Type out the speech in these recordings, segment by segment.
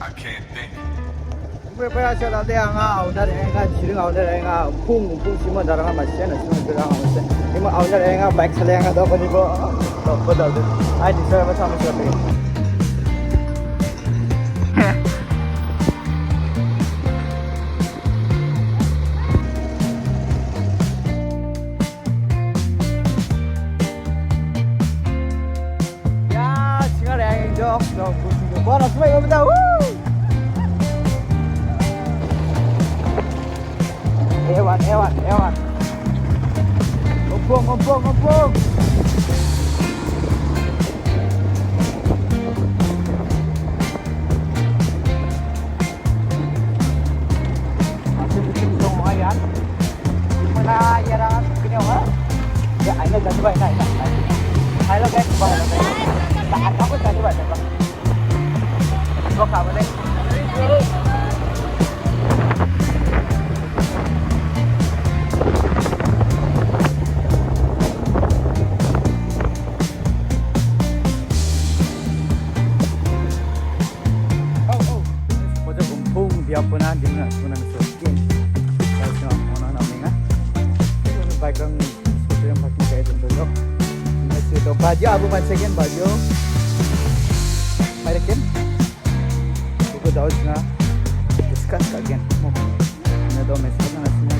I can't think. Bây giờ là đang ao ra đây nga chỉ ao ra đây nga phung xí mà ra nga mà xem là xem cái ao xem nhưng mà ao ra đây nga bike xe nga đó còn có đó có đâu ai đi chơi mà sao mà chơi ya 지가 đây cho bỏ nó xuống bây giờ Ewan. Ngompong. Masih bikin dong ayam. Gimana ayam gini orang? Ya, ayo jangan coba ini. Ayo guys, bawa lagi. Tak aku jangan coba. Kau kabar deh. Pernah dengar sesuatu yang orang namanya itu background sesuatu yang pakai kayak contohnya ini itu baju abu mansekin baju mereka itu tahu juga discuss again mau ini tahu mesej mana semua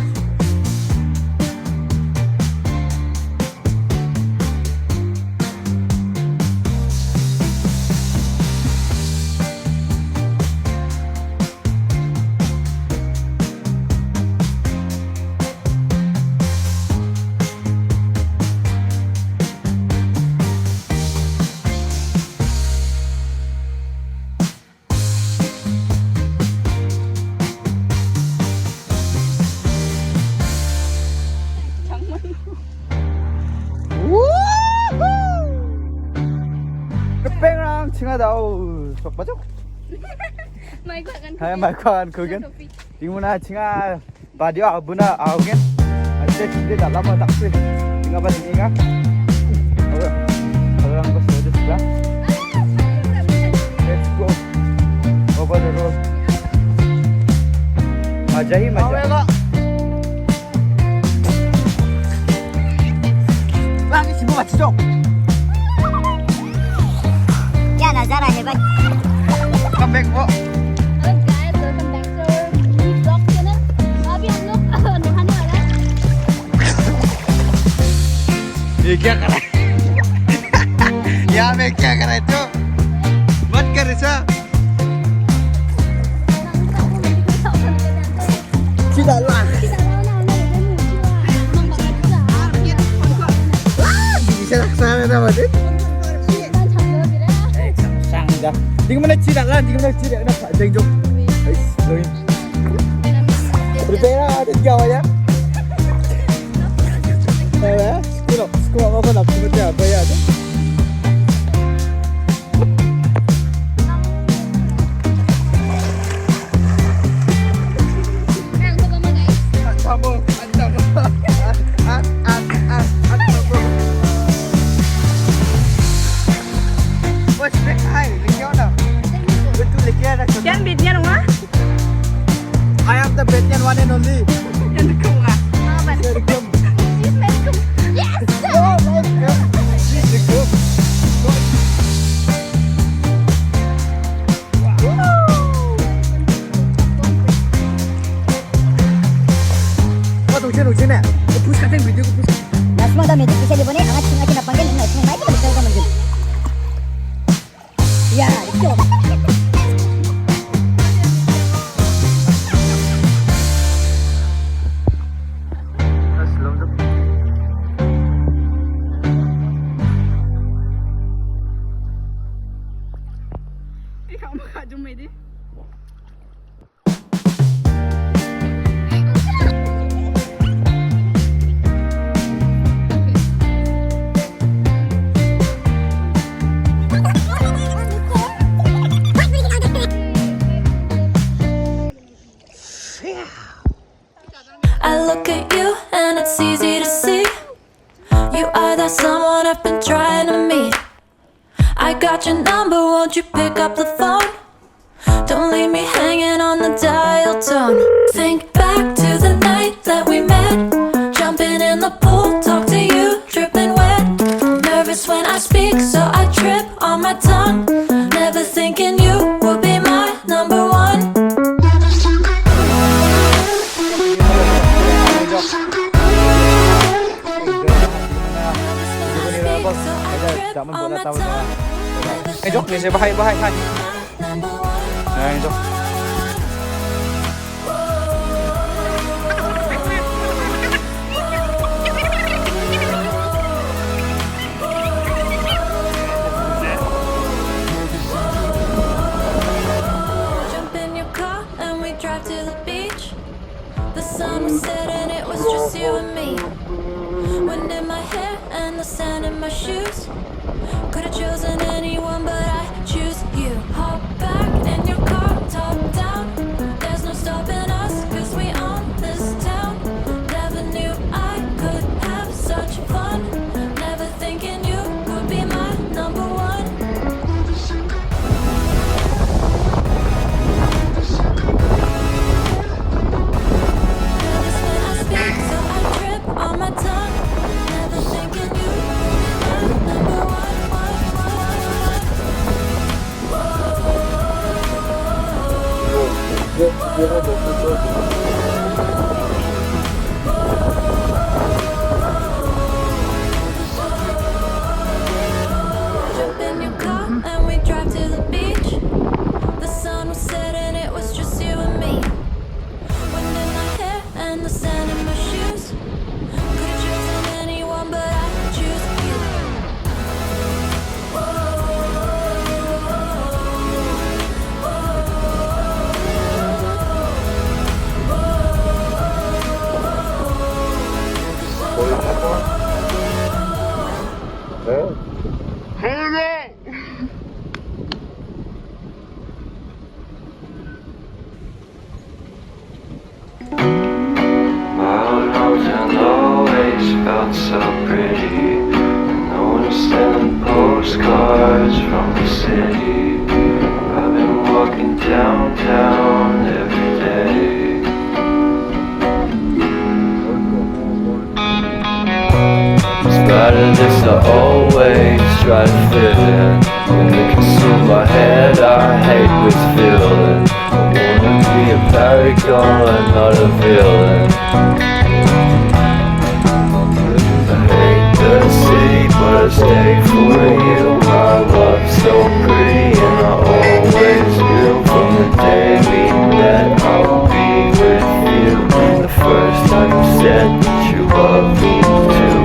칭하다우 썩바죠? 말관 그겐 딩무나 칭하 바디오 아부나 아우겐 아제 진짜 달라마 딱스 딩가 바디니가 그런 거 써줬다 Let's go over the road 맞아 빵이 집어 맞히죠? Nazara hebat. Come back वो. Hello guys, welcome back to our new vlog channel. अभी हम लोग नहाने वाला है. ये क्या कर रहा है? यहाँ में क्या कर रहा है तो? मत कर ऐसा. Tidak lah. Bisa laksana apa tu? Gimana tidak lah, gimana tidak nak jengjuk. Loin. Berbeda ada jauh ya. Sekolah apa nak seperti apa ya? Yan Betnian rumah? I am the Betnian one and only. Yan dekum ah. Apa? Dekum. Yes, dekum. Yes. Dekum. Tunggu ni. Push kat video ku push. Dah semua dah medik bisa dibonek. Angat tinggal kita panggil nak semua baik kita bisa manggil. Ya, itu. I look at you and it's easy to see you are that someone I've been trying to meet. I got your number, won't you pick up the phone? Don't leave on the dial tone. Think back to the night that we met. Jumping in the pool, talk to you, dripping wet. Nervous when I speak, so I trip on my tongue. Never thinking you would be my number one. Chào mừng buổi tàu anh Dốc, nhìn sẽ bahaya hai. Anh Dốc. Jump in your car and we drive to the beach. The sun was setting, it was just you and me. Wind in my hair and the sand in my shoes. Could have chosen anyone, but I choose you. Hop back in your car, top down. There's no stopping us, cause we own this town. Never knew I could have such fun. Never thinking you would be my number one. Nervous when I speak, so I trip on my tongue. Never thinking you would be my number one. Jump in your car and we drive to the beach. The sun was setting, it was just you and me. Wind in my hair and the sand in my shoes. Could have chosen anyone, but I choose you. Wild roads and always felt so pretty. No one sending postcards from the city. I've been walking downtown every day. Despite of this, I always try to fit in. When it consumes my head, I hate this feeling. I wanna be a paragon, not a villain. I hate the city, but I stay for you. My love's so pretty, and I always knew from the day we met I would be with you. The first time you said that you loved me too.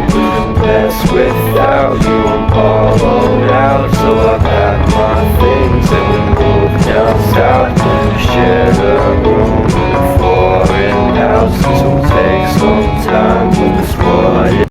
Best without you, I'm hollowed out. So I packed my things and we moved down south to share a room.